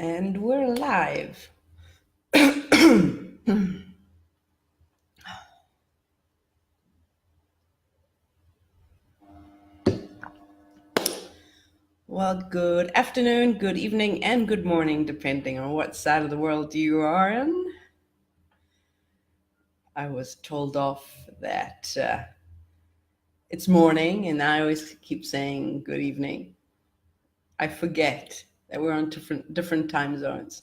And we're live. Well, good afternoon, good evening, and good morning, depending on what side of the world you are in. I was told off that it's morning, and I always keep saying good evening. I forget that we're on different time zones.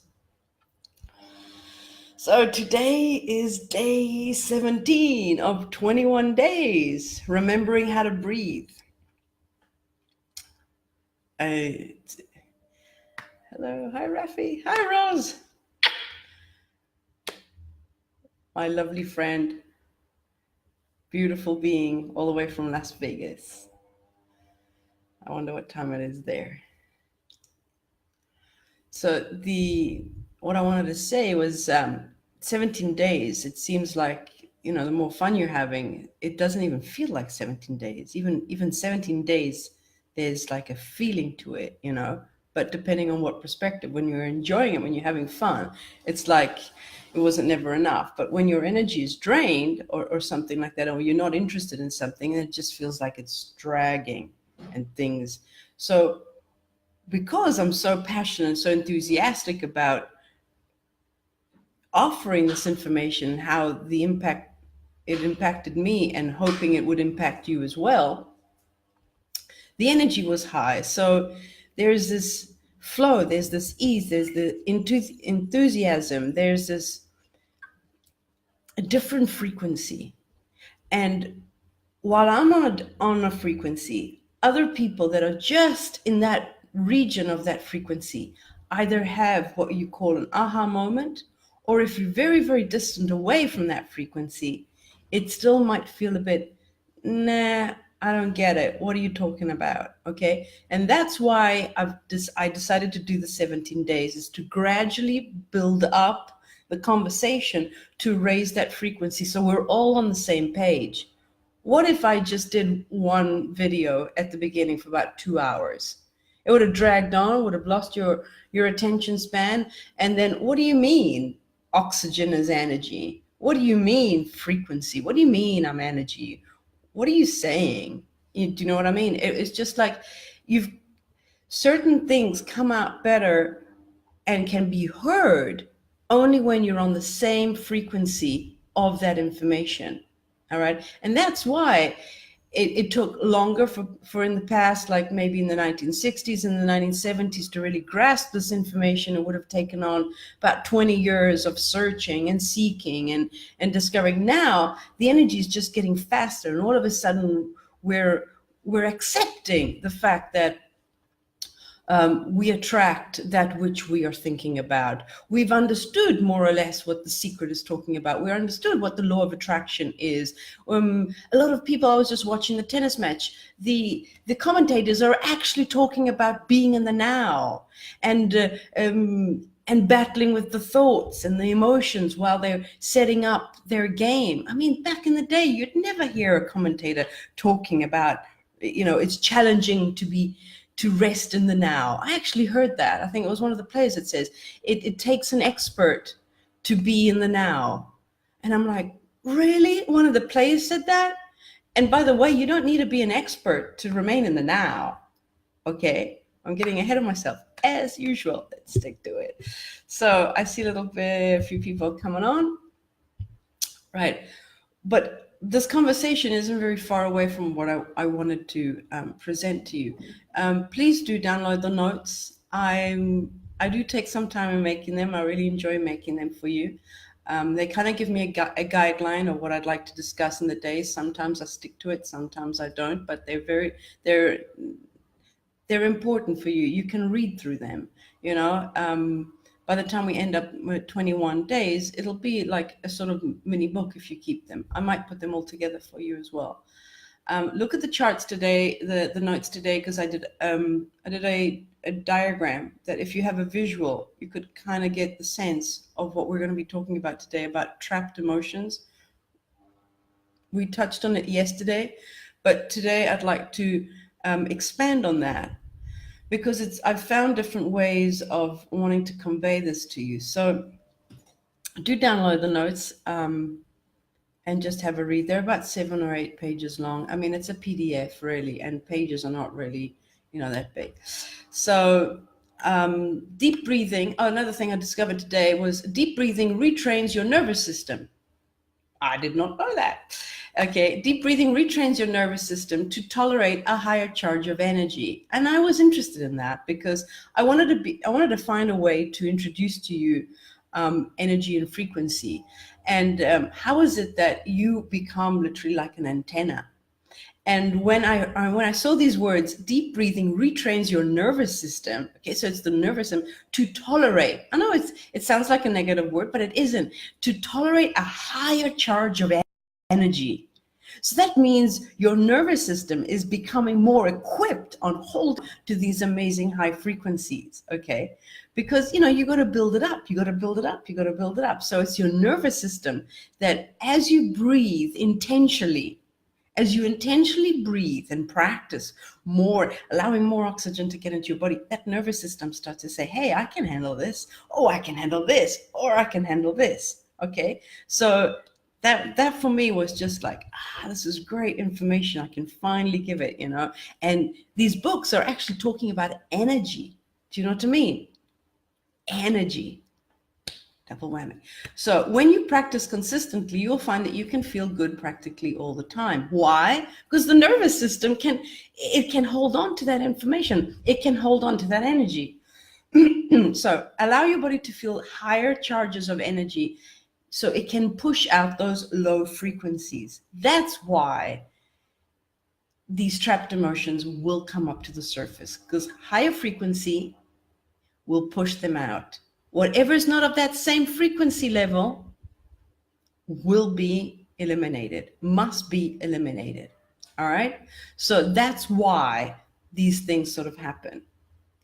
So today is day 17 of 21 days, remembering how to breathe. Hello, hi Rafi, hi Rose, my lovely friend, beautiful being all the way from Las Vegas. I wonder what time it is there. So what I wanted to say was 17 days. It seems like, the more fun you're having, it doesn't even feel like 17 days. Even 17 days, there's like a feeling to it, But depending on what perspective, when you're enjoying it, when you're having fun, it's like it wasn't never enough. But when your energy is drained or something like that, or you're not interested in something, it just feels like it's dragging and things. So because I'm so passionate, so enthusiastic about offering this information, how it impacted me and hoping it would impact you as well, the energy was high. So there's this flow, there's this ease, there's the enthusiasm, there's this a different frequency. And while I'm on a frequency, other people that are just in that region of that frequency either have what you call an aha moment, or if you're very, very distant away from that frequency, it still might feel a bit, nah, I don't get it. What are you talking about? Okay. And that's why I decided to do the 17 days, is to gradually build up the conversation to raise that frequency so we're all on the same page. What if I just did one video at the beginning for about 2 hours? It would have dragged on, would have lost your attention span. And then what do you mean oxygen is energy? What do you mean frequency? What do you mean I'm energy? What are you saying? Do you know what I mean? It's just like certain things come out better and can be heard only when you're on the same frequency of that information. All right. And that's why it took longer for in the past, like maybe in the 1960s and the 1970s, to really grasp this information. It would have taken on about 20 years of searching and seeking and discovering. Now the energy is just getting faster, and all of a sudden we're accepting the fact that we attract that which we are thinking about. We've understood more or less what The Secret is talking about. We understood what the law of attraction is. A lot of people, I was just watching the tennis match, the commentators are actually talking about being in the now and battling with the thoughts and the emotions while they're setting up their game. I mean, back in the day, you'd never hear a commentator talking about, it's challenging to rest in the now. I actually heard that. I think it was one of the players that says it takes an expert to be in the now. And I'm like, really? One of the players said that? And by the way, you don't need to be an expert to remain in the now. Okay, I'm getting ahead of myself as usual. Let's stick to it. So I see a few people coming on. Right. But this conversation isn't very far away from what I wanted to present to you. Please do download the notes. I do take some time in making them. I really enjoy making them for you. They kind of give me a guideline of what I'd like to discuss in the day. Sometimes I stick to it, sometimes I don't, but they're important for you. You can read through them, by the time we end up with 21 days, it'll be like a sort of mini book if you keep them. I might put them all together for you as well. Look at the charts today, the notes today, because I did a diagram that if you have a visual, you could kind of get the sense of what we're going to be talking about today, about trapped emotions. We touched on it yesterday, but today I'd like to expand on that. because I've found different ways of wanting to convey this to you. So do download the notes and just have a read. They're about 7 or 8 pages long. I mean, it's a PDF really, and pages are not really, that big. So deep breathing. Oh, another thing I discovered today was deep breathing retrains your nervous system. I did not know that. Okay, deep breathing retrains your nervous system to tolerate a higher charge of energy. And I was interested in that because I wanted to find a way to introduce to you energy and frequency. And how is it that you become literally like an antenna? And when I saw these words, deep breathing retrains your nervous system. Okay, so it's the nervous system to tolerate. I know it sounds like a negative word, but it isn't. To tolerate a higher charge of energy. So that means your nervous system is becoming more equipped on hold to these amazing high frequencies. Okay, because you got to build it up. You got to build it up. You got to build it up. So it's your nervous system that, as you breathe intentionally. As you intentionally breathe and practice more, allowing more oxygen to get into your body, that nervous system starts to say, hey, I can handle this. Oh, I can handle this. Or I can handle this. Okay. So that for me was just like, this is great information. I can finally give it, And these books are actually talking about energy. Do you know what I mean? Energy. Double whammy. So when you practice consistently, you'll find that you can feel good practically all the time. Why? Because the nervous system can hold on to that information. It can hold on to that energy. So allow your body to feel higher charges of energy so it can push out those low frequencies. That's why these trapped emotions will come up to the surface, because higher frequency will push them out. Whatever is not of that same frequency level will be eliminated, must be eliminated. All right. So that's why these things sort of happen.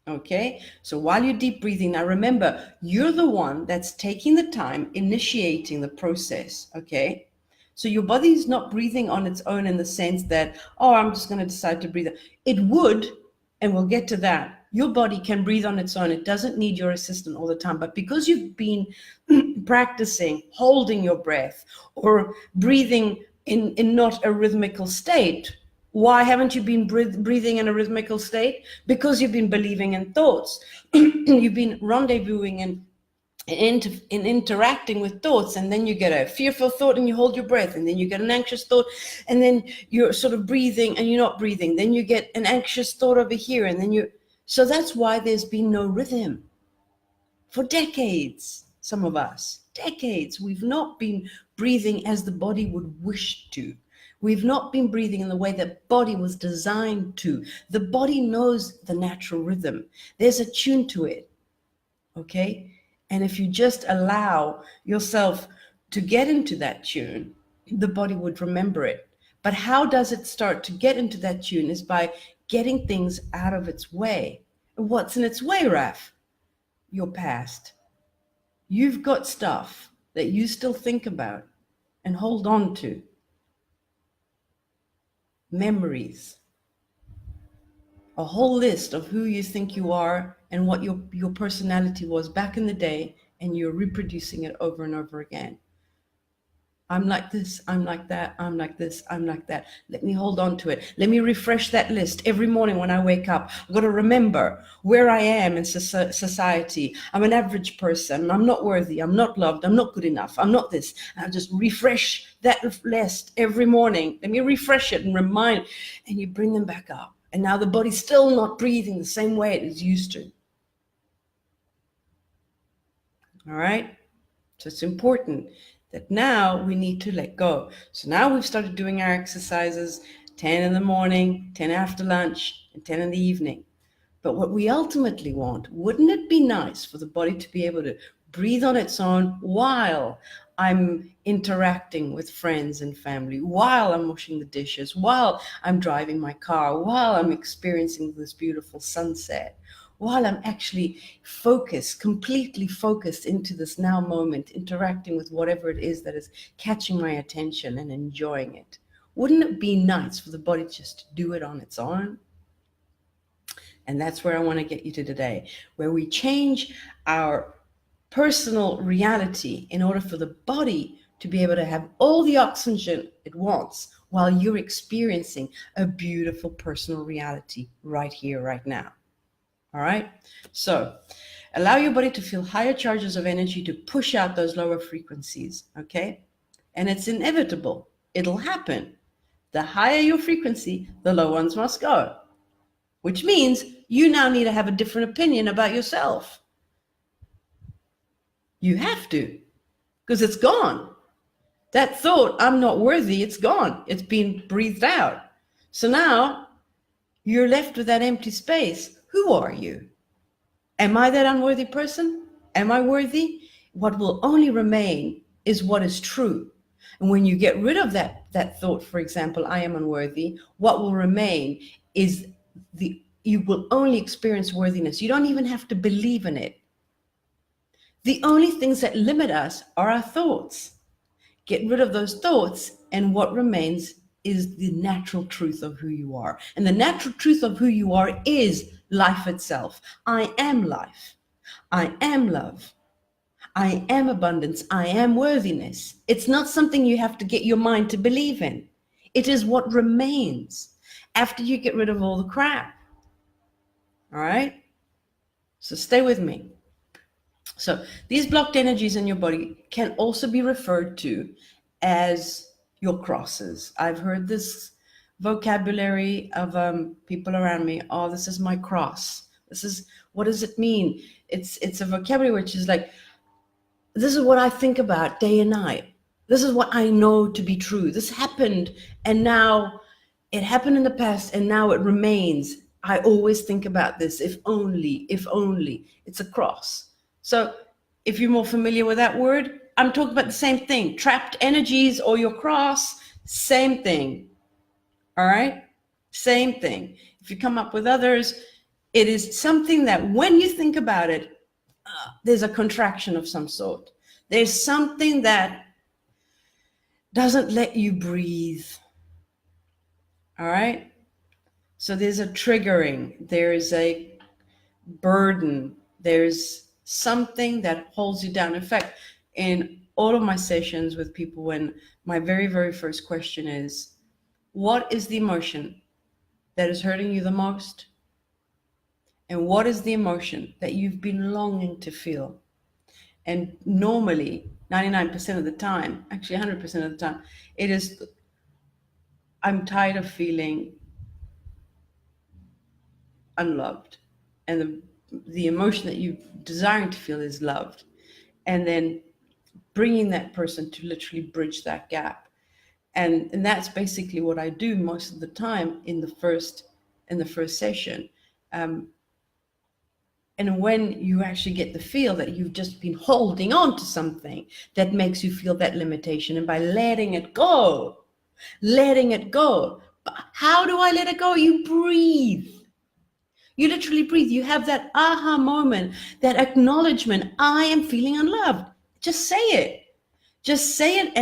Okay. So while you're deep breathing, now remember, you're the one that's taking the time, initiating the process. Okay. So your body's not breathing on its own in the sense that, oh, I'm just going to decide to breathe. It would, and we'll get to that. Your body can breathe on its own. It doesn't need your assistant all the time. But because you've been practicing holding your breath or breathing in not a rhythmical state, why haven't you been breathing in a rhythmical state? Because you've been believing in thoughts. You've been rendezvousing and interacting with thoughts, and then you get a fearful thought and you hold your breath, and then you get an anxious thought and then you're sort of breathing and you're not breathing, then you get an anxious thought over here, and then so that's why there's been no rhythm for decades. Some of us, decades, we've not been breathing as the body would wish to. We've not been breathing in the way that body was designed to. The body knows the natural rhythm. There's a tune to it. Okay. And if you just allow yourself to get into that tune, the body would remember it. But how does it start to get into that tune is by getting things out of its way. What's in its way, Raf? Your past. You've got stuff that you still think about and hold on to. Memories. A whole list of who you think you are and what your personality was back in the day, and you're reproducing it over and over again. I'm like this, I'm like that, I'm like this, I'm like that. Let me hold on to it. Let me refresh that list every morning when I wake up. I've got to remember where I am in society. I'm an average person. I'm not worthy. I'm not loved. I'm not good enough. I'm not this. And I'll just refresh that list every morning. Let me refresh it and remind, and you bring them back up. And now the body's still not breathing the same way it is used to. All right? So it's important that now we need to let go. So now we've started doing our exercises 10 in the morning, 10 after lunch, and 10 in the evening. But what we ultimately want, wouldn't it be nice for the body to be able to breathe on its own while I'm interacting with friends and family, while I'm washing the dishes, while I'm driving my car, while I'm experiencing this beautiful sunset, while I'm actually focused, completely focused into this now moment, interacting with whatever it is that is catching my attention and enjoying it? Wouldn't it be nice for the body just to do it on its own? And that's where I want to get you to today, where we change our personal reality in order for the body to be able to have all the oxygen it wants while you're experiencing a beautiful personal reality right here, right now. All right? So allow your body to feel higher charges of energy to push out those lower frequencies, okay? And it's inevitable. It'll happen. The higher your frequency, the lower ones must go, which means you now need to have a different opinion about yourself. You have to, because it's gone. That thought, I'm not worthy, it's gone. It's been breathed out. So now you're left with that empty space. Who are you? Am I that unworthy person? Am I worthy? What will only remain is what is true. And when you get rid of that thought, for example, I am unworthy, what will remain is you will only experience worthiness. You don't even have to believe in it. The only things that limit us are our thoughts. Get rid of those thoughts, and what remains is the natural truth of who you are. And the natural truth of who you are is life itself. I am life. I am love. I am abundance. I am worthiness. It's not something you have to get your mind to believe in. It is what remains after you get rid of all the crap. All right? So stay with me. So these blocked energies in your body can also be referred to as your crosses. I've heard this vocabulary of people around me. Oh, this is my cross. What does it mean? It's a vocabulary which is like, this is what I think about day and night. This is what I know to be true. This happened, and now it happened in the past, and now it remains. I always think about this. If only. It's a cross. So if you're more familiar with that word, I'm talking about the same thing. Trapped energies or your cross, same thing. All right? Same thing. If you come up with others, it is something that when you think about it, there's a contraction of some sort. There's something that doesn't let you breathe. All right? So there's a triggering. There's a burden. There's something that holds you down. In fact, in all of my sessions with people, when my very, very first question is, what is the emotion that is hurting you the most? And what is the emotion that you've been longing to feel? And normally, 99% of the time, actually 100% of the time, it is, I'm tired of feeling unloved. And the emotion that you're desiring to feel is loved. And then bringing that person to literally bridge that gap. And that's basically what I do most of the time in the first session. And when you actually get the feel that you've just been holding on to something that makes you feel that limitation, and by letting it go. But how do I let it go? You breathe. You literally breathe. You have that aha moment, that acknowledgement. I am feeling unloved. Just say it. Just say it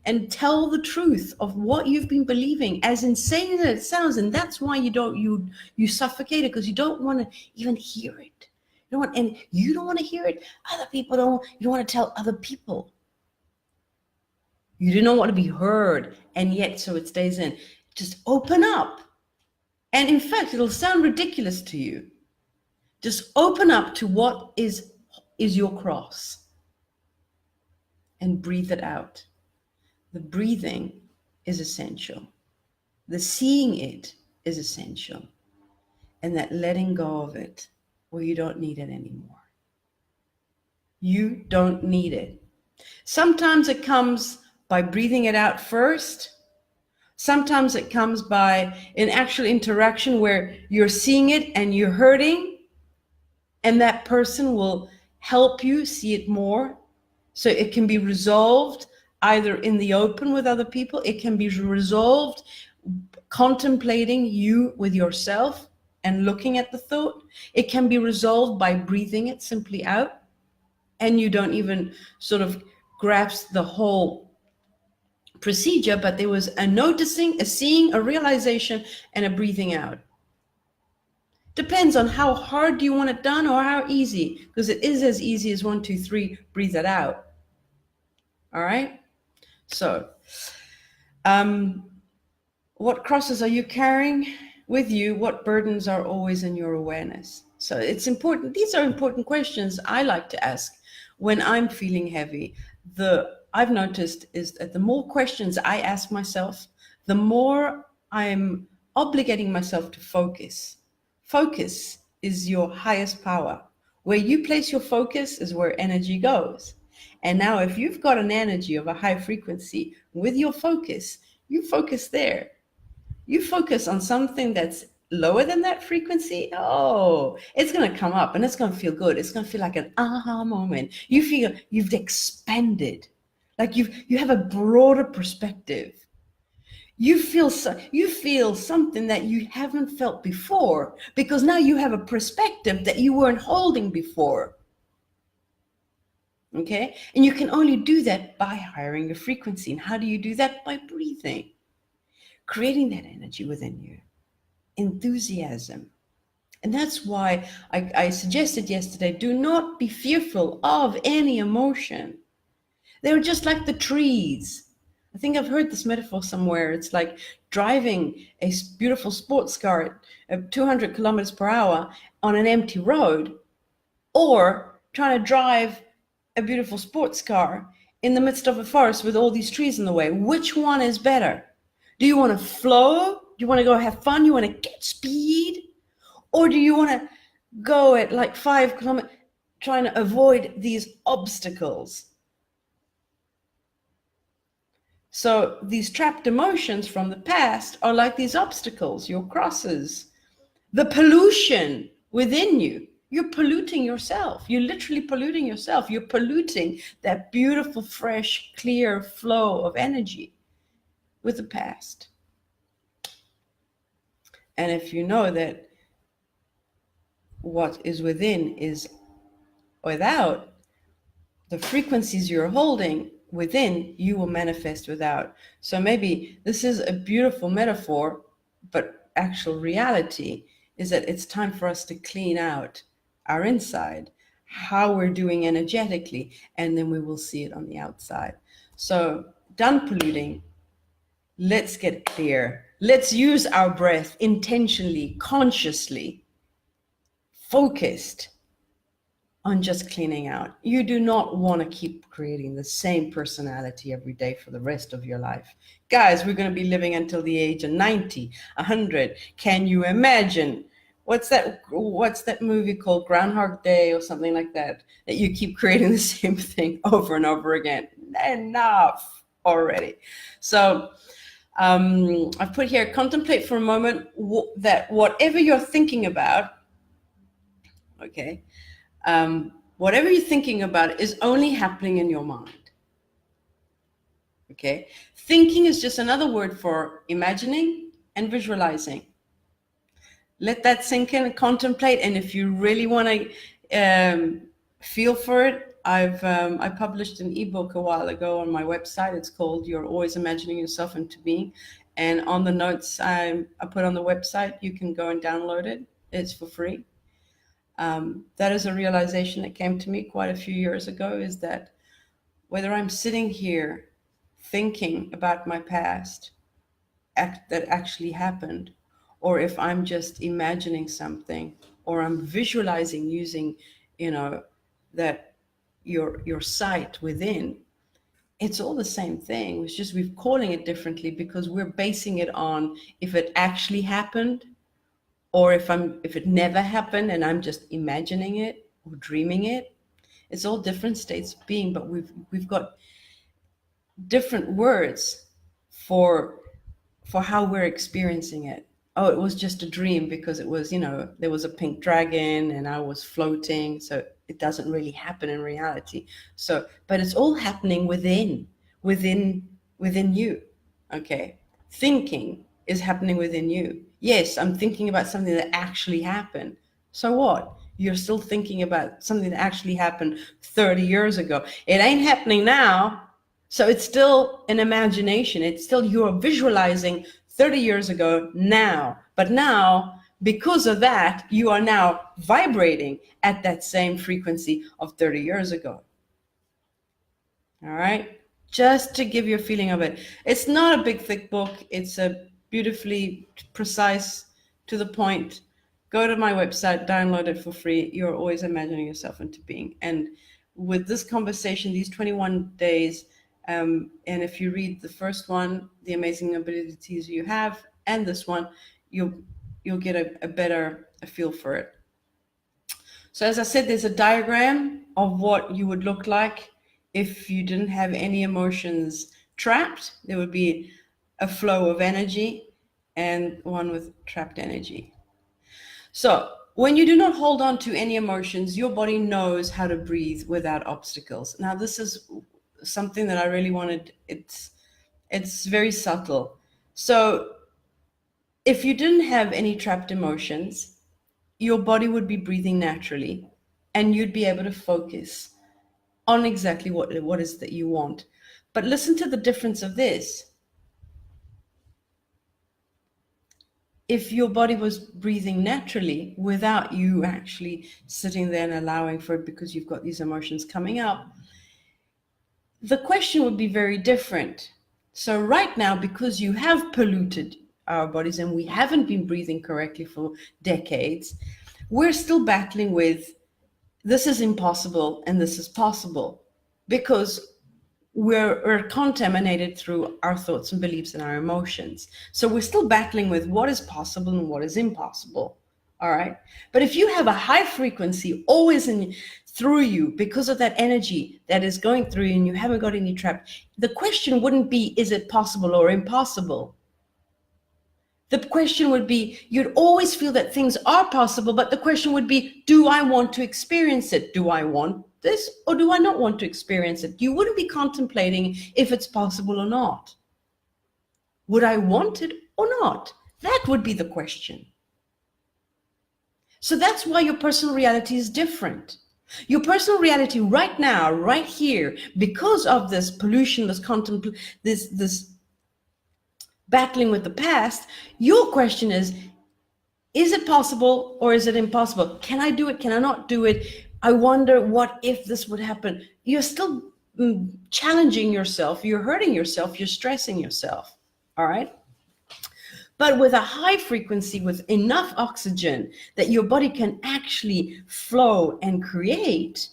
and tell the truth of what you've been believing, as insane as it sounds. And that's why you suffocate it, because you don't want to even hear it. You don't want to hear it. Other people you don't want to tell other people. You do not want to be heard, and yet so it stays in. Just open up. And in fact, it'll sound ridiculous to you. Just open up to what is your cross and breathe it out. The breathing is essential. The seeing it is essential. And that letting go of it, where you don't need it anymore. You don't need it. Sometimes it comes by breathing it out first. Sometimes it comes by an actual interaction where you're seeing it and you're hurting, and that person will help you see it more. So it can be resolved either in the open with other people. It can be resolved contemplating you with yourself and looking at the thought. It can be resolved by breathing it simply out, and you don't even sort of grasp the whole procedure, but there was a noticing, a seeing, a realization, and a breathing out. Depends on how hard do you want it done or how easy, because it is as easy as 1, 2, 3, breathe it out. All right. So, what crosses are you carrying with you? What burdens are always in your awareness? So it's important. These are important questions I like to ask when I'm feeling heavy. I've noticed is that the more questions I ask myself, the more I'm obligating myself to focus. Focus is your highest power. Where you place your focus is where energy goes. And now if you've got an energy of a high frequency with your focus, you focus there. You focus on something that's lower than that frequency, oh, it's going to come up and it's going to feel good. It's going to feel like an aha moment. You feel you've expanded, like you have a broader perspective. You feel something that you haven't felt before, because now you have a perspective that you weren't holding before. Okay? And you can only do that by hiring a frequency. And how do you do that? By breathing, creating that energy within you, enthusiasm. And that's why I suggested yesterday, do not be fearful of any emotion. They're just like the trees. I think I've heard this metaphor somewhere. It's like driving a beautiful sports car at 200 kilometers per hour on an empty road, or trying to drive a beautiful sports car in the midst of a forest with all these trees in the way. Which one is better? Do you want to flow? Do you want to go have fun? You want to get speed? Or do you want to go at like 5 kilometers, trying to avoid these obstacles? So these trapped emotions from the past are like these obstacles, your crosses, the pollution within you. You're polluting yourself. You're literally polluting yourself. You're polluting that beautiful, fresh, clear flow of energy with the past. And if you know that what is within is without, the frequencies you're holding within, you will manifest without. So maybe this is a beautiful metaphor, but actual reality is that it's time for us to clean out our inside, how we're doing energetically, and then we will see it on the outside. So done polluting, let's get clear. Let's use our breath intentionally, consciously, focused on just cleaning out. You do not want to keep creating the same personality every day for the rest of your life. Guys, we're going to be living until the age of 90, 100. Can you imagine? What's that movie called, Groundhog Day or something like that, that you keep creating the same thing over and over again? Enough already. So I've put here, contemplate for a moment that whatever you're thinking about, okay, whatever you're thinking about is only happening in your mind. Okay, thinking is just another word for imagining and visualizing. Let that sink in and contemplate. And if you really want to feel for it, I published an ebook a while ago on my website. It's called You're Always Imagining Yourself into Being. And on the notes I put on the website, you can go and download it. It's for free. That is a realization that came to me quite a few years ago, is that whether I'm sitting here thinking about my past that actually happened, or if I'm just imagining something, or I'm visualizing using, that your sight within, it's all the same thing. It's just we're calling it differently because we're basing it on if it actually happened, or if it never happened and I'm just imagining it or dreaming it. It's all different states of being, but we've got different words for how we're experiencing it. Oh, it was just a dream because it was, there was a pink dragon and I was floating, so it doesn't really happen in reality. So, but it's all happening within you. Okay, thinking is happening within you. Yes, I'm thinking about something that actually happened. So what? You're still thinking about something that actually happened 30 years ago. It ain't happening now. So it's still an imagination. It's still, you're visualizing 30 years ago now. But now Because of that, you are now vibrating at that same frequency of 30 years ago. All right? Just to give you a feeling of it. It's not a big, thick book. It's a beautifully precise, to the point. Go to my website, download it for free. You're always imagining yourself into being. And with this conversation, these 21 days, and if you read the first one, The Amazing Abilities You Have, and this one, you'll get a better feel for it. So as I said, there's a diagram of what you would look like if you didn't have any emotions trapped. There would be a flow of energy and one with trapped energy. So when you do not hold on to any emotions, your body knows how to breathe without obstacles. Now, this is something that I really wanted. It's very subtle. So if you didn't have any trapped emotions, your body would be breathing naturally, and you'd be able to focus on exactly what is that you want. But listen to the difference of this. If your body was breathing naturally without you actually sitting there and allowing for it because you've got these emotions coming up, the question would be very different. So right now, because you have polluted our bodies and we haven't been breathing correctly for decades, we're still battling with this is impossible and this is possible, because we're contaminated through our thoughts and beliefs and our emotions. So we're still battling with what is possible and what is impossible. All right. But if you have a high frequency always through you because of that energy that is going through you and you haven't got any trap, the question wouldn't be, is it possible or impossible? The question would be, you'd always feel that things are possible, but the question would be, do I want to experience it? Do I want this or do I not want to experience it? You wouldn't be contemplating if it's possible or not. Would I want it or not? That would be the question. So that's why your personal reality is different. Your personal reality right now, right here, because of this pollution, this battling with the past, your question is it possible or is it impossible? Can I do it? Can I not do it? I wonder what if this would happen. You're still challenging yourself. You're hurting yourself. You're stressing yourself. All right. But with a high frequency, with enough oxygen that your body can actually flow and create,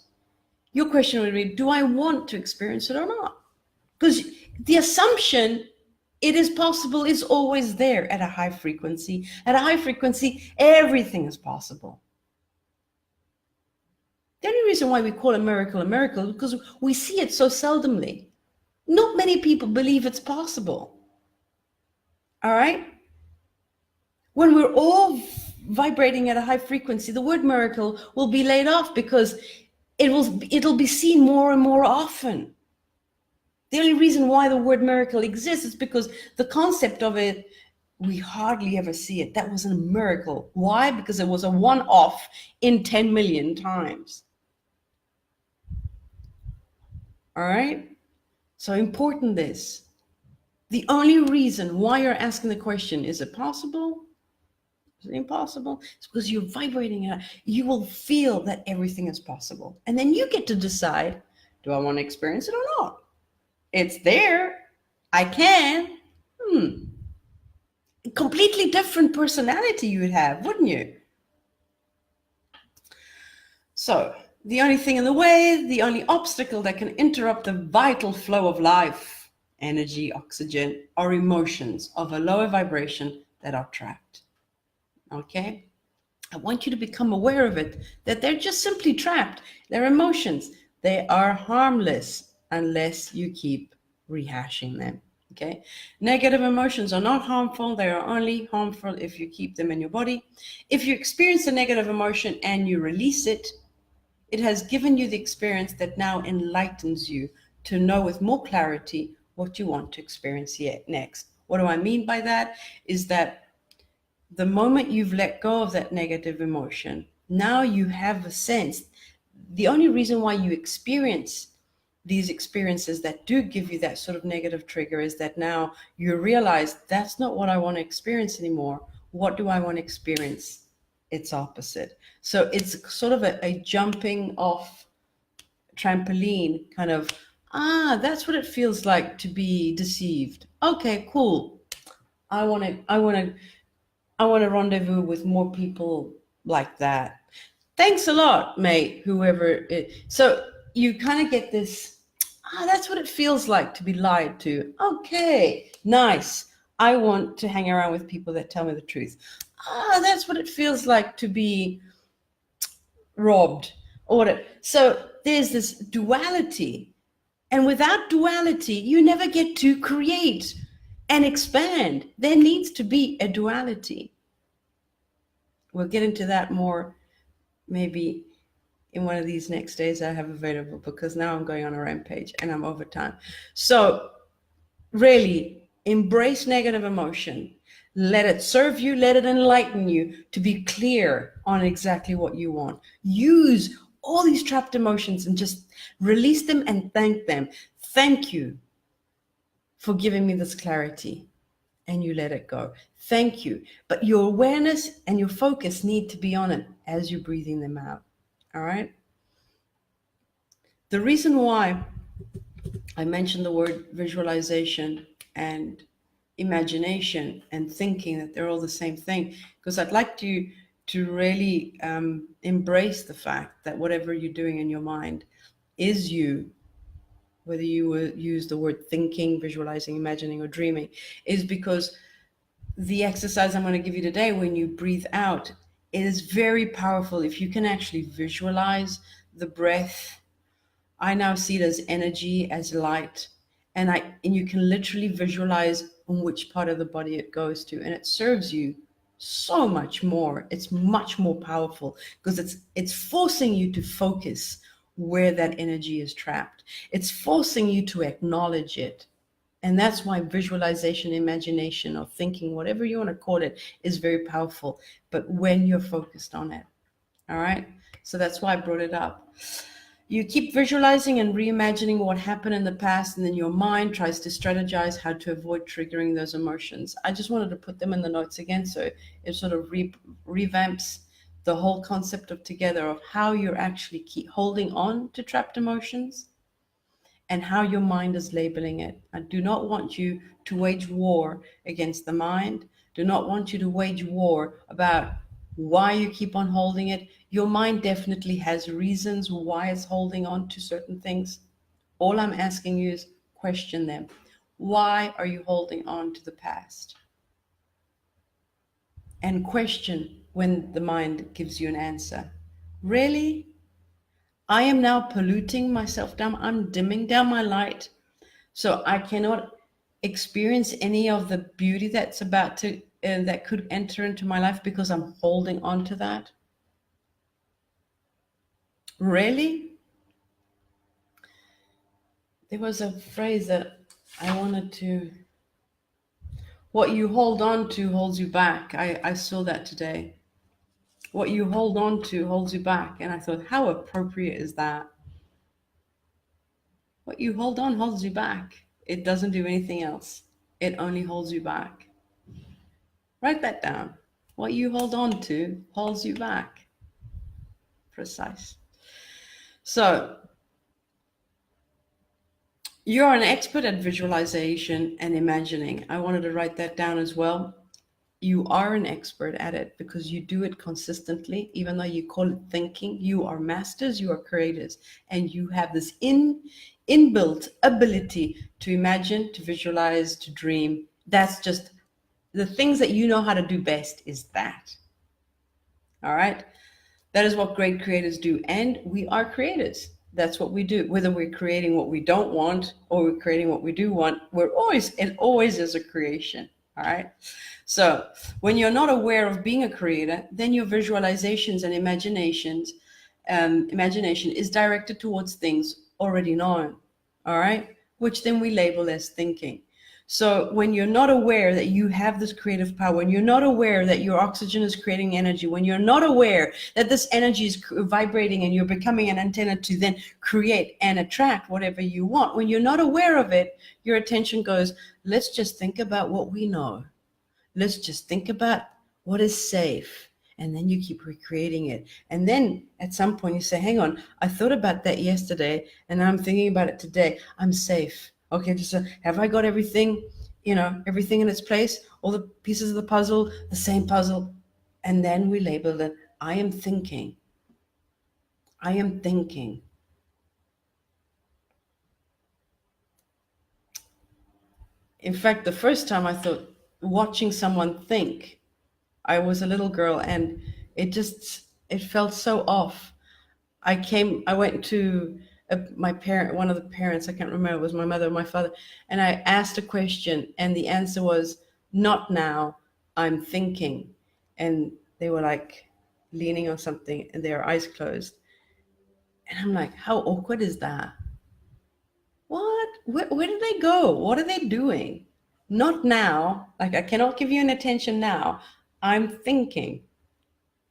your question would be, do I want to experience it or not? Because the assumption it is possible is always there at a high frequency. At a high frequency, everything is possible. The only reason why we call a miracle is because we see it so seldomly. Not many people believe it's possible. All right? When we're all vibrating at a high frequency, the word miracle will be laid off because it'll be seen more and more often. The only reason why the word miracle exists is because the concept of it, we hardly ever see it. That was a miracle. Why? Because it was a one-off in 10 million times. All right? So important this. The only reason why you're asking the question, is it possible? Is it impossible? It's because you're vibrating it. You will feel that everything is possible. And then you get to decide, do I want to experience it or not? It's there. I can. Completely different personality you would have, wouldn't you? So the only thing in the way, the only obstacle that can interrupt the vital flow of life, energy, oxygen, are emotions of a lower vibration that are trapped. Okay? I want you to become aware of it, that they're just simply trapped. They're emotions. They are harmless unless you keep rehashing them. Okay? Negative emotions are not harmful. They are only harmful if you keep them in your body. If you experience a negative emotion and you release it, it has given you the experience that now enlightens you to know with more clarity what you want to experience next. What do I mean by that? Is that the moment you've let go of that negative emotion, now you have a sense. The only reason why you experience these experiences that do give you that sort of negative trigger is that now you realize that's not what I want to experience anymore. What do I want to experience? It's opposite. So it's sort of a jumping off trampoline kind of, that's what it feels like to be deceived. Okay, cool. I want to rendezvous with more people like that. Thanks a lot, mate, whoever it. So you kind of get this, that's what it feels like to be lied to. Okay, nice. I want to hang around with people that tell me the truth. That's what it feels like to be robbed or whatever. So there's this duality. And without duality, you never get to create and expand. There needs to be a duality. We'll get into that more maybe in one of these next days I have available, because now I'm going on a rampage and I'm over time. So really embrace negative emotion. Let it serve you, let it enlighten you to be clear on exactly what you want. Use all these trapped emotions and just release them and thank them. Thank you for giving me this clarity. And you let it go. Thank you. But your awareness and your focus need to be on it as you're breathing them out. All right? The reason why I mentioned the word visualization and imagination and thinking, that they're all the same thing, because I'd like to really embrace the fact that whatever you're doing in your mind is you, whether you use the word thinking, visualizing, imagining, or dreaming, is because the exercise I'm going to give you today, when you breathe out, it is very powerful. If you can actually visualize the breath, I now see it as energy, as light, and you can literally visualize on which part of the body it goes to, and it serves you so much more. It's much more powerful because it's forcing you to focus where that energy is trapped. It's forcing you to acknowledge it. And that's why visualization, imagination, or thinking, whatever you want to call it, is very powerful. But when you're focused on it, all right? So that's why I brought it up. You keep visualizing and reimagining what happened in the past, and then your mind tries to strategize how to avoid triggering those emotions. I just wanted to put them in the notes again, so it sort of revamps the whole concept of together of how you're actually keep holding on to trapped emotions and how your mind is labeling it. I do not want you to wage war against the mind. Do not want you to wage war about why you keep on holding it. Your mind definitely has reasons why it's holding on to certain things. All I'm asking you is question them. Why are you holding on to the past? And question when the mind gives you an answer. Really? I am now polluting myself down. I'm dimming down my light, so I cannot experience any of the beauty that's about to that could enter into my life because I'm holding on to that. Really? There was a phrase that I wanted to, what you hold on to holds you back. I saw that today. What you hold on to holds you back. And I thought, how appropriate is that? What you hold on holds you back. It doesn't do anything else. It only holds you back. Write that down. What you hold on to holds you back. Precise. So you're an expert at visualization and imagining. I wanted to write that down as well. You are an expert at it because you do it consistently. Even though you call it thinking, you are masters, you are creators, and you have this inbuilt ability to imagine, to visualize, to dream. That's just the things that you know how to do best is that. All right? That is what great creators do. And we are creators. That's what we do. Whether we're creating what we don't want or we're creating what we do want, it always is a creation. All right. So when you're not aware of being a creator, then your visualizations and imagination is directed towards things already known. All right. Which then we label as thinking. So when you're not aware that you have this creative power, when you're not aware that your oxygen is creating energy, when you're not aware that this energy is vibrating and you're becoming an antenna to then create and attract whatever you want, when you're not aware of it, your attention goes, let's just think about what we know. Let's just think about What is safe? And then you keep recreating it. And then at some point you say, hang on, I thought about that yesterday and I'm thinking about it today. I'm safe. Okay, just have I got everything, everything in its place, all the pieces of the puzzle, the same puzzle? And then we label it, I am thinking. I am thinking. In fact, the first time I thought watching someone think, I was a little girl and it felt so off. I went to one of the parents, I can't remember, it was my mother or my father, and I asked a question and the answer was, not now, I'm thinking. And they were like leaning on something and their eyes closed. And I'm like, how awkward is that? What? Where did they go? What are they doing? Not now. Like, I cannot give you an attention now. I'm thinking.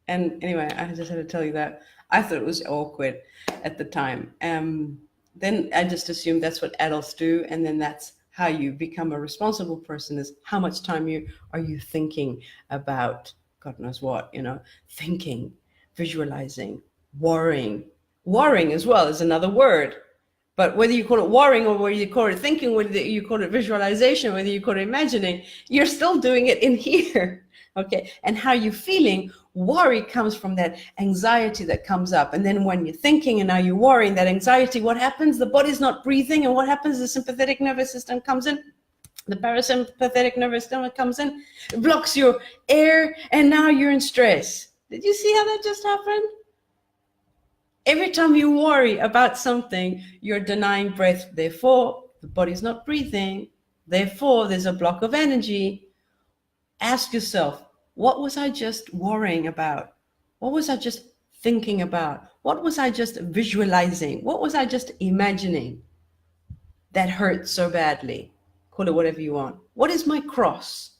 And anyway, I just had to tell you that. I thought it was awkward at the time. Then I just assumed that's what adults do. And then that's how you become a responsible person, is how much time are you thinking about God knows what, thinking, visualizing, worrying. Worrying as well is another word. But whether you call it worrying or whether you call it thinking, whether you call it visualization, whether you call it imagining, you're still doing it in here. Okay. And how you're feeling, worry comes from that anxiety that comes up. And then when you're thinking and now you're worrying, that anxiety, what happens? The body's not breathing. And what happens? The sympathetic nervous system comes in. The parasympathetic nervous system comes in, blocks your air, and now you're in stress. Did you see how that just happened? Every time you worry about something, you're denying breath. Therefore, the body's not breathing. Therefore, there's a block of energy. Ask yourself, what was I just worrying about? What was I just thinking about? What was I just visualizing? What was I just imagining that hurt so badly? Call it whatever you want. What is my cross?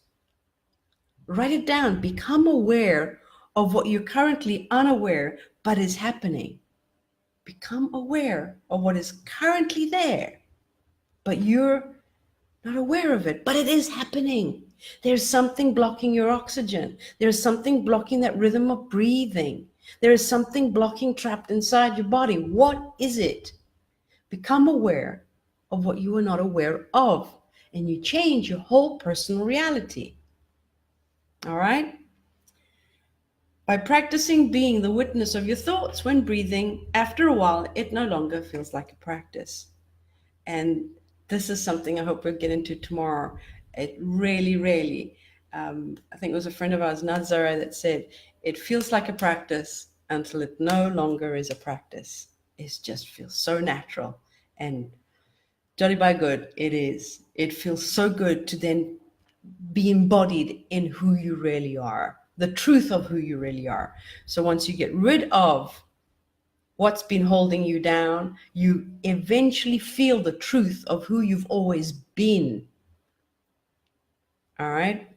Write it down. Become aware of what you're currently unaware but is happening. Become aware of what is currently there, but you're not aware of it, but it is happening. There's something blocking your oxygen. There's something blocking that rhythm of breathing. There is something blocking trapped inside your body. What is it? Become aware of what you are not aware of, and you change your whole personal reality. All right? By practicing being the witness of your thoughts when breathing, after a while, it no longer feels like a practice. And this is something I hope we'll get into tomorrow. It really, I think it was a friend of ours, Nazara, that said, it feels like a practice until it no longer is a practice. It just feels so natural. And jolly by good, it is. It feels so good to then be embodied in who you really are, the truth of who you really are. So once you get rid of what's been holding you down, you eventually feel the truth of who you've always been. All right?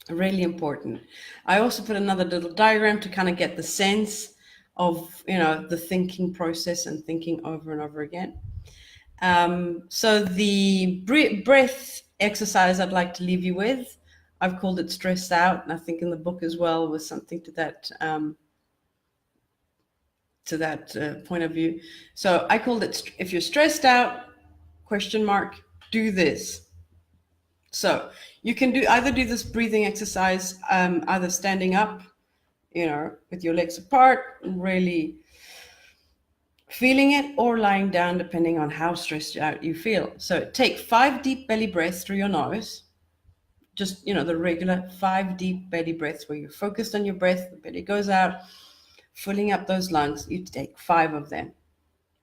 Really important. I also put another little diagram to kind of get the sense of, the thinking process and thinking over and over again. So the breath exercise I'd like to leave you with, I've called it stressed out. And I think in the book as well was something to that point of view. So I called it, if you're stressed out, ? Do this. So you can either do this breathing exercise, either standing up, with your legs apart, really feeling it, or lying down, depending on how stressed out you feel. So take 5 deep belly breaths through your nose. Just, the regular 5 deep belly breaths where you're focused on your breath, the belly goes out, filling up those lungs. You take 5 of them.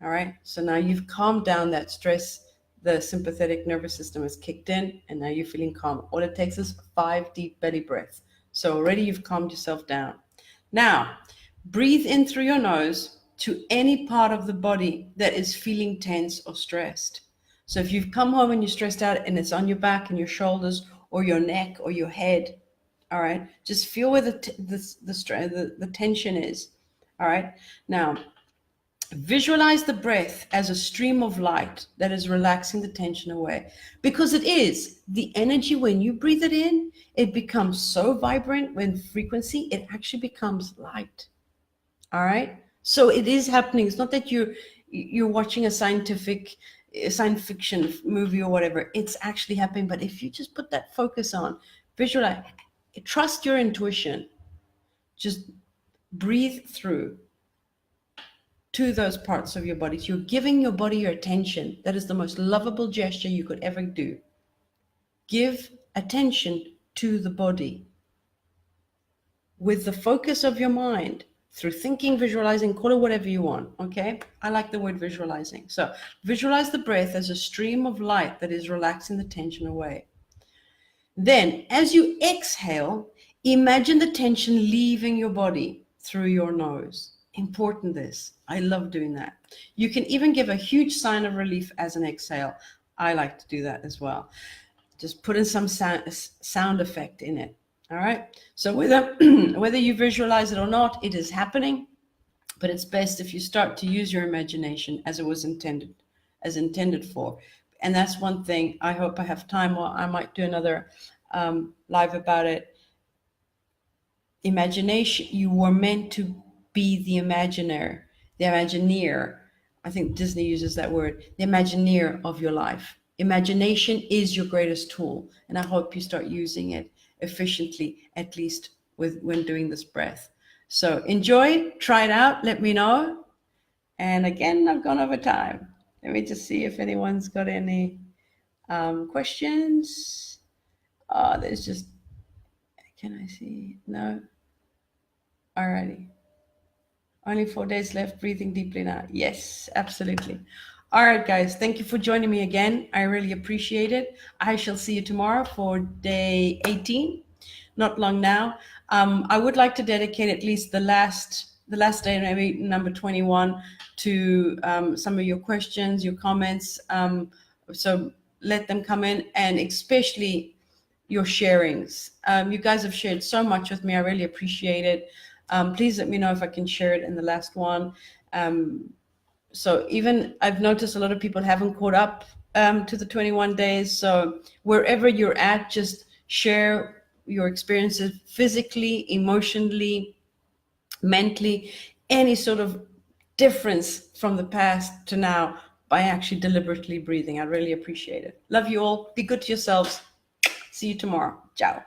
All right. So now you've calmed down that stress. The sympathetic nervous system is kicked in, and now you're feeling calm. All it takes is 5 deep belly breaths. So already you've calmed yourself down. Now, breathe in through your nose to any part of the body that is feeling tense or stressed. So if you've come home and you're stressed out and it's on your back and your shoulders or your neck or your head, all right, just feel where the tension is. All right. Now, Visualize the breath as a stream of light that is relaxing the tension away. Because it is. The energy, when you breathe it in, it becomes so vibrant when frequency, it actually becomes light. All right? So it is happening. It's not that you're watching a science fiction movie or whatever. It's actually happening. But if you just put that focus on, visualize, trust your intuition. Just breathe through to those parts of your body. So you're giving your body your attention. That is the most lovable gesture you could ever do. Give attention to the body. With the focus of your mind, through thinking, visualizing, call it whatever you want, okay? I like the word visualizing. So visualize the breath as a stream of light that is relaxing the tension away. Then, as you exhale, imagine the tension leaving your body through your nose. Important this. I love doing that. You can even give a huge sign of relief as an exhale. I like to do that as well. Just put in some sound effect in it. All right. So whether you visualize it or not, it is happening. But it's best if you start to use your imagination as it was intended for. And that's one thing. I hope I have time, or I might do another live about it. Imagination. You were meant to be the imagineer. I think Disney uses that word, the imagineer of your life. Imagination is your greatest tool, and I hope you start using it efficiently, at least when doing this breath. So enjoy, try it out, let me know. And again, I've gone over time. Let me just see if anyone's got any questions. There's just, can I see? No. Alrighty. Only 4 days left, breathing deeply now. Yes, absolutely. All right, guys, thank you for joining me again. I really appreciate it. I shall see you tomorrow for day 18, not long now. I would like to dedicate at least the last day, maybe number 21, to some of your questions, your comments. So let them come in, and especially your sharings. You guys have shared so much with me. I really appreciate it. Please let me know if I can share it in the last one. So even I've noticed a lot of people haven't caught up to the 21 days. So wherever you're at, just share your experiences physically, emotionally, mentally, any sort of difference from the past to now by actually deliberately breathing. I really appreciate it. Love you all. Be good to yourselves. See you tomorrow. Ciao.